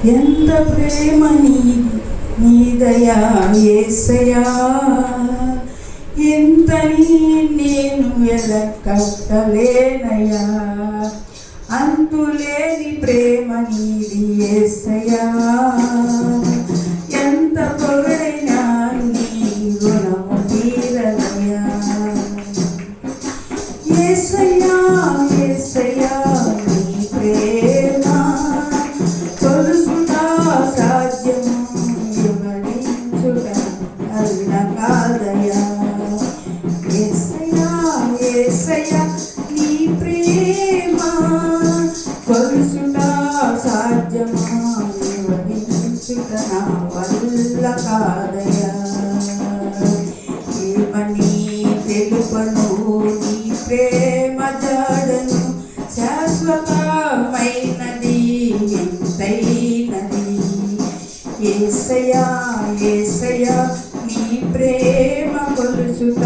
ఎంత ప్రేమ నీ దయా యేసయ్యా, ఎంతని నేను వెలకట్టలేనయ్యా. అంతులేని ప్రేమ నీది యేసయ్యా, ఎంత పొగడైనా నీ గుణము తీరదయ్యా. యేసయ్యా యేసయ్యా నీ ప్రేమ కొలుసుట సాధ్యము, వివరించుట అల్ల కాదయ్యా. యేసయ్యా యేసయ్యా నీ ప్రేమ కొలుసుట సాధ్యమా, వివరించుట నా వల్ల కాదయ్యా. ఏమని తెలుపను నీ ప్రేమ జాడను, శాశ్వతమైనది ఎంతైనది. యేసయ్యా యేసయ్యా నీ ప్రేమ కొలుసుట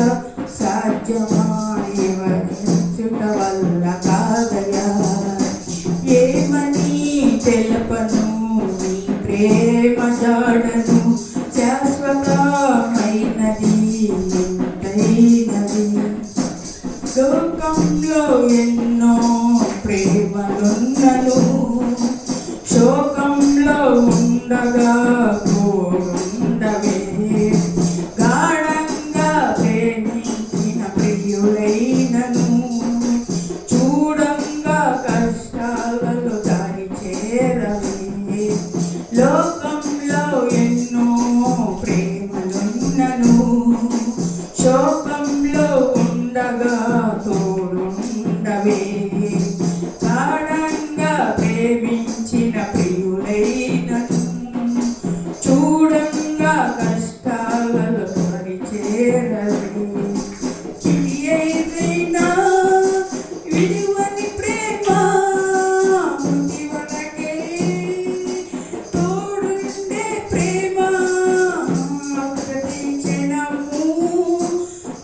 సాధ్యమా, వివరించుట వల్ల కాదయ్యా. ఏమని తెలుపను నీ ప్రేమ జాడను, శాశ్వతమైనది ఎంతైనది. లోకంలో ఎన్నో ప్రేమలున్నను, శోకంలో ఉండగా ఉండవే. గాఢంగా ప్రేమించిన ప్రియులైనను, చూడంగా కష్టాలలో దారి చేరవే. లోకంలో ఎన్నో ప్రేమలున్నను, శోకంలో ఉండగా తోడుండవే. గాఢంగా ప్రేమించిన ప్రియులైనను, చూడంగా కష్టాలలో దారి చేరవే. ఇది ఏదైనా విలువని ప్రేమ, మృతి వరకే తోడుండే ప్రేమ. ప్రతి క్షణము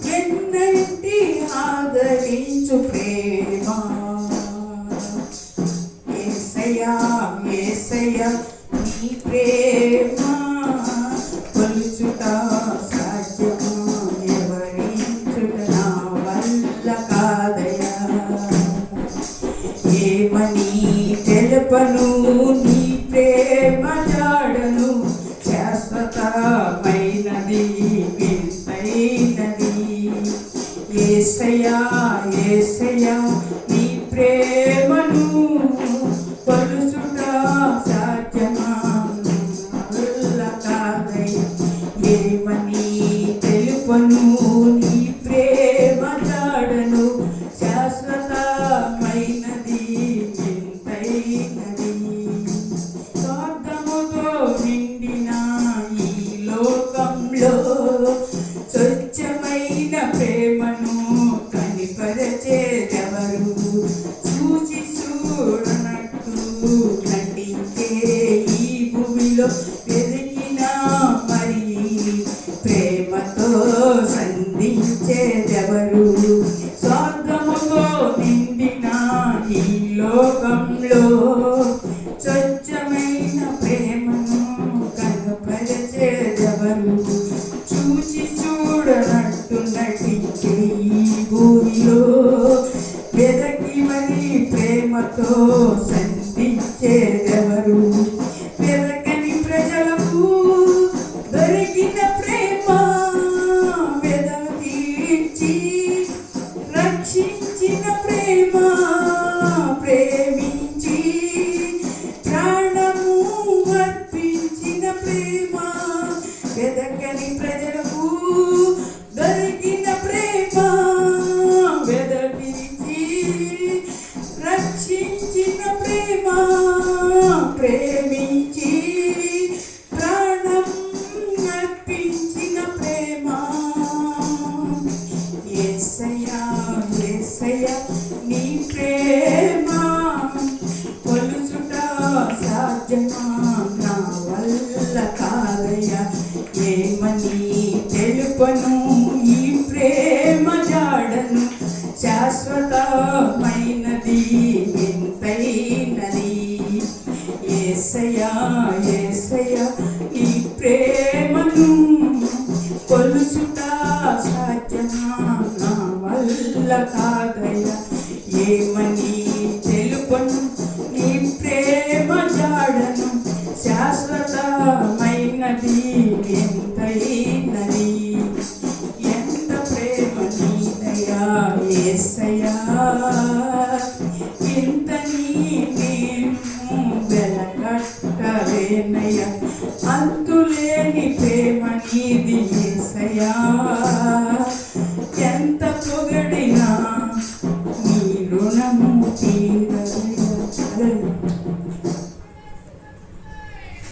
వెన్నంటి ఆదరించు ప్రేమ. యేసయ్యా యేసయ్యా నీ ప్రేమ కొలుచుట సాధ్యమా, వివరించుట నా వల్ల కాదయ్యా. ఏమని తెలుపను నీ ప్రేమ జాడను, శాశ్వతమైనది వింతైనది. యేసయ్యా యేసయ్యా నీ ప్రేమను కొలుచుట సాధ్యమా, వల్ల కాదయ్యా. ఏమని తెలుపను నీ ప్రేమ జాడను, శాశ్వతమైనది వింతైనది. స్వార్థముతో నిండిన ఈ లోకంలో స్వచ్ఛమైన ప్రేమను కనిపరచేదెవరు? చూచి చూడనట్టు నటించే ఈ భూమిలో వెతికిన మరి ప్రేమతో సంధించేదెవరు? స్వార్థముతో నిండిన ఈ లోకంలో స్వచ్ఛమైన ప్రేమను కనపరచేదెవరు? చూచి చూడనట్టు నటించే ఈ భూమిలో వెదకి మరి ప్రేమతో సంధించేదెవరు? వెదకని ప్రజలకు దొరికిన ప్రేమ, వెదకించి రక్షించిన ప్రేమ, ప్రేమించి ప్రాణము అర్పించిన ప్రేమ. వెదకని ప్రజలకు దొరికిన ప్రేమ, వెదకించి రక్షించిన ప్రేమ, ప్రేమించి ప్రాణం అర్పించిన ప్రేమ. యేసయ్యా యేసయ్యా నీ ప్రేమ కొలుచుట సాధ్యమా, నా వల్ల కాదయ్యా. ఏమని తెలుపను ఈ ప్రేమ జాడను, శాశ్వతమైనది వింతైనది. యేసయ్యా యేసయ్యా నీ ప్రేమను కొలుచుట సాధ్యమా నా వల్ల కాదయ్యా ఏమని తెలుపను నీ ప్రేమ జాడను శాశ్వతమైనది ఎంతైనది ఎంత ప్రేమ నీదయ్యా యేసయ్యా ఇంత నేను వెలగట్టలేనయ్యా అంతులేని ప్రేమ నీది యేసయ్యా